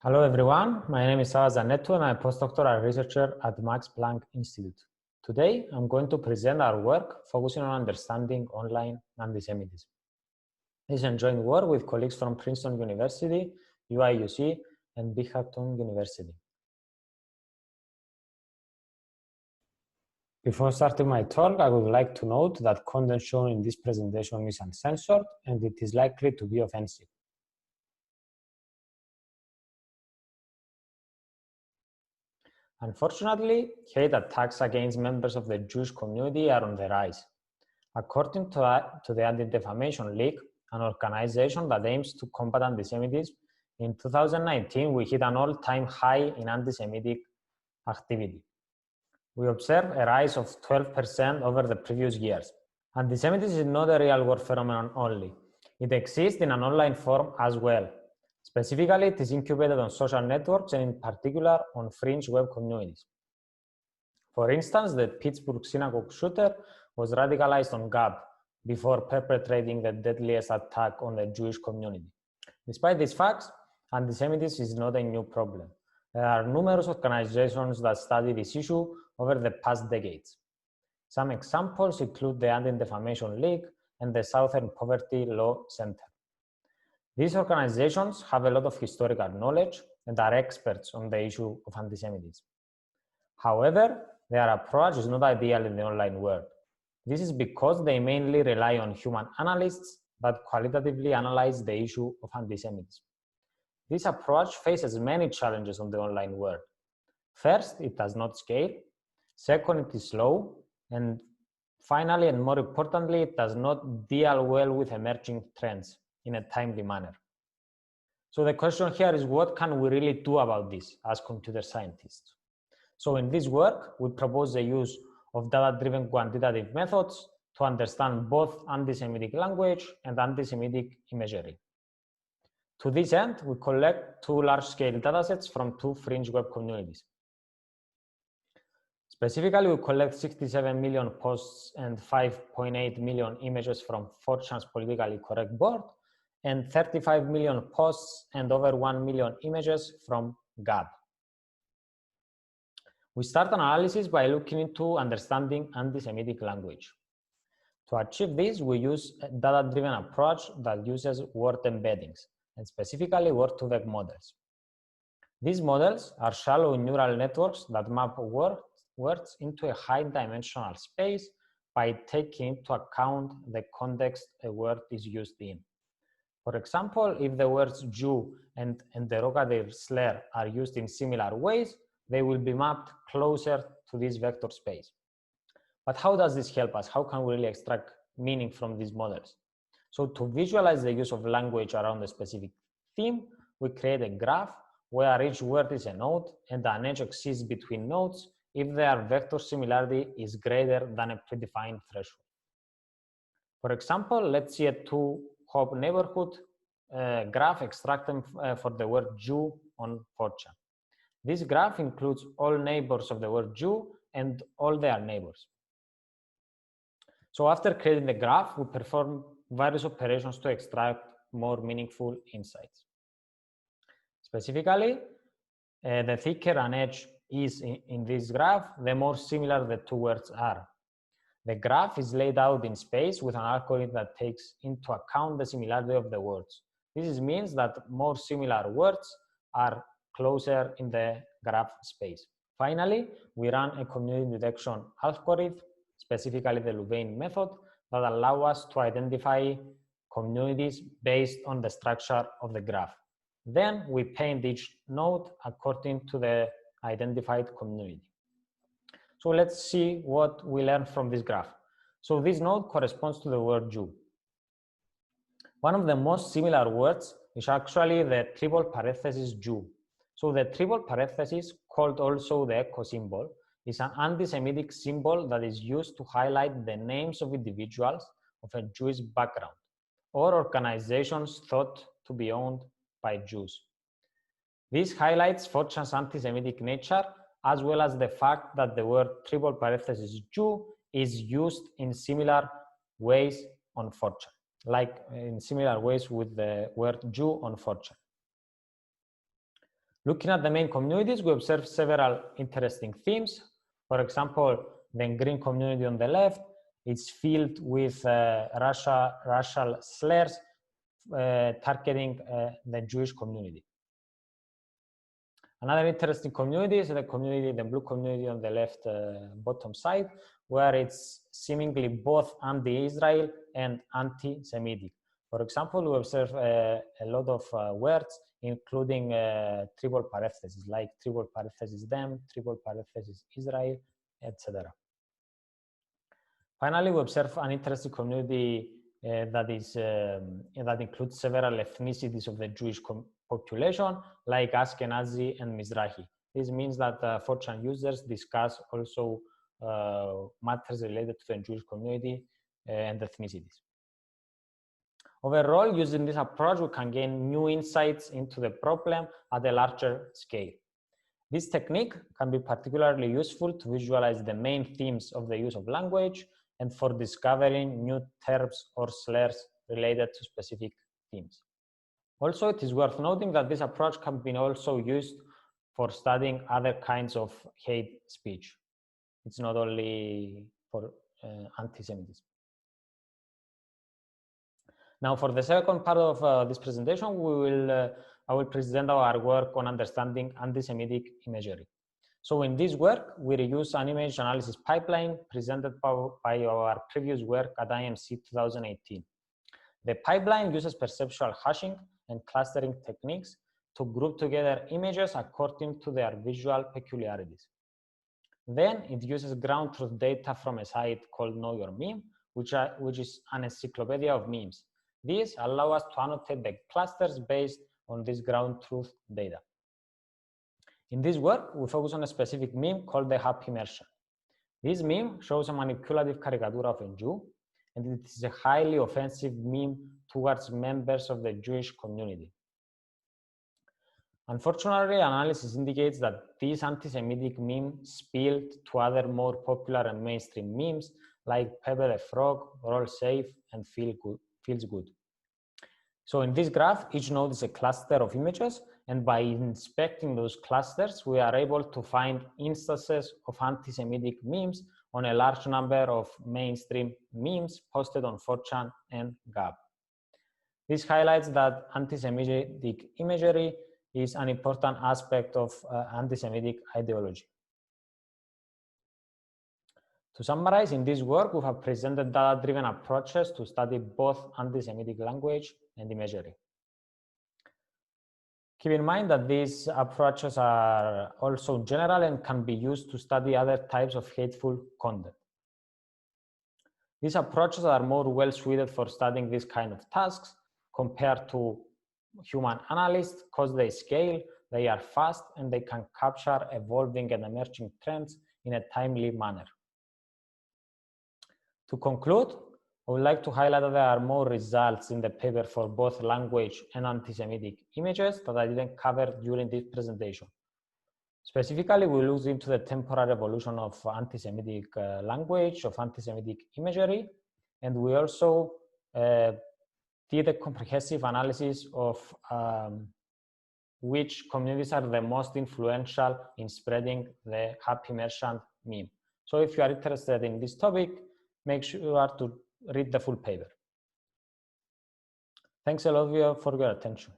Hello everyone, my name is Sava Zanetto and I'm a postdoctoral researcher at Max Planck Institute. Today I'm going to present our work focusing on understanding online antisemitism. This is a joint work with colleagues from Princeton University, UIUC, and Binghamton University. Before starting my talk, I would like to note that content shown in this presentation is uncensored and it is likely to be offensive. Unfortunately, hate attacks against members of the Jewish community are on the rise. According to the Anti-Defamation League, an organization that aims to combat antisemitism, in 2019 we hit an all-time high in anti-Semitic activity. We observed a rise of 12% over the previous years. Antisemitism is not a real-world phenomenon only. It exists in an online form as well. Specifically, it is incubated on social networks and in particular on fringe web communities. For instance, the Pittsburgh synagogue shooter was radicalized on Gab before perpetrating the deadliest attack on the Jewish community. Despite these facts, antisemitism is not a new problem. There are numerous organizations that study this issue over the past decades. Some examples include the Anti-Defamation League and the Southern Poverty Law Center. These organizations have a lot of historical knowledge and are experts on the issue of antisemitism. However, their approach is not ideal in the online world. This is because they mainly rely on human analysts that qualitatively analyze the issue of antisemitism. This approach faces many challenges on the online world. First, it does not scale. Second, it is slow. And finally, and more importantly, it does not deal well with emerging trends in a timely manner. So the question here is, what can we really do about this as computer scientists? So in this work, we propose the use of data-driven quantitative methods to understand both anti-Semitic language and anti-Semitic imagery. To this end, we collect two large-scale datasets from two fringe web communities. Specifically, we collect 67 million posts and 5.8 million images from 4chan's politically correct board, and 35 million posts and over 1 million images from Gab. We start analysis by looking into understanding anti-Semitic language. To achieve this, we use a data-driven approach that uses word embeddings, and specifically word-to-vec models. These models are shallow neural networks that map words into a high-dimensional space by taking into account the context a word is used in. For example, if the words Jew and derogative slur are used in similar ways, they will be mapped closer to this vector space. But how does this help us? How can we really extract meaning from these models? So to visualize the use of language around a specific theme, we create a graph where each word is a node and an edge exists between nodes if their vector similarity is greater than a predefined threshold. For example, let's see a two-hop neighborhood graph extracted for the word Jew on 4chan. This graph includes all neighbors of the word Jew and all their neighbors. So after creating the graph, we perform various operations to extract more meaningful insights. Specifically, the thicker an edge is in this graph, the more similar the two words are. The graph is laid out in space with an algorithm that takes into account the similarity of the words. This means that more similar words are closer in the graph space. Finally, we run a community detection algorithm, specifically the Louvain method, that allow us to identify communities based on the structure of the graph. Then we paint each node according to the identified community. So let's see what we learn from this graph. So this node corresponds to the word Jew. One of the most similar words is actually the triple parenthesis Jew. So the triple parenthesis, called also the echo symbol, is an anti-Semitic symbol that is used to highlight the names of individuals of a Jewish background or organizations thought to be owned by Jews. This highlights 4chan's anti-Semitic nature, as well as the fact that the word triple parenthesis Jew is used in similar ways on 4chan, like in similar ways with the word Jew on 4chan. Looking at the main communities, we observe several interesting themes. For example, the green community on the left is filled with racial slurs targeting the Jewish community. Another interesting community is the blue community on the left bottom side, where it's seemingly both anti-Israel and anti-Semitic. For example, we observe a lot of words, including triple parentheses, like triple parentheses them, triple parentheses Israel, etc. Finally, we observe an interesting community that includes several ethnicities of the Jewish population, like Ashkenazi and Mizrahi. This means that 4chan users discuss also matters related to the Jewish community and ethnicities. Overall, using this approach, we can gain new insights into the problem at a larger scale. This technique can be particularly useful to visualize the main themes of the use of language and for discovering new terms or slurs related to specific themes. Also, it is worth noting that this approach can be also used for studying other kinds of hate speech. It's not only for anti-Semitism. Now, for the second part of this presentation, I will present our work on understanding anti-Semitic imagery. So in this work, we reuse an image analysis pipeline presented by our previous work at IMC 2018. The pipeline uses perceptual hashing and clustering techniques to group together images according to their visual peculiarities. Then it uses ground truth data from a site called Know Your Meme, which is an encyclopedia of memes. These allow us to annotate the clusters based on this ground truth data. In this work, we focus on a specific meme called the Happy Merchant. This meme shows a manipulative caricature of a Jew, and it is a highly offensive meme towards members of the Jewish community. Unfortunately, analysis indicates that this anti-Semitic meme spilled to other more popular and mainstream memes like Pepe the Frog, Roll Safe, and Feels Good. So in this graph, each node is a cluster of images, and by inspecting those clusters, we are able to find instances of anti-Semitic memes on a large number of mainstream memes posted on 4chan and Gab. This highlights that anti-Semitic imagery is an important aspect of anti-Semitic ideology. To summarize, in this work, we have presented data-driven approaches to study both anti-Semitic language and imagery. Keep in mind that these approaches are also general and can be used to study other types of hateful content. These approaches are more well suited for studying this kind of tasks compared to human analysts because they scale, they are fast, and they can capture evolving and emerging trends in a timely manner. To conclude, I would like to highlight that there are more results in the paper for both language and anti-Semitic images that I didn't cover during this presentation. Specifically, we looked into the temporal evolution of anti-Semitic language, of anti-Semitic imagery, and we also did a comprehensive analysis of which communities are the most influential in spreading the Happy Merchant meme. So if you are interested in this topic, make sure to read the full paper. Thanks a lot for your attention.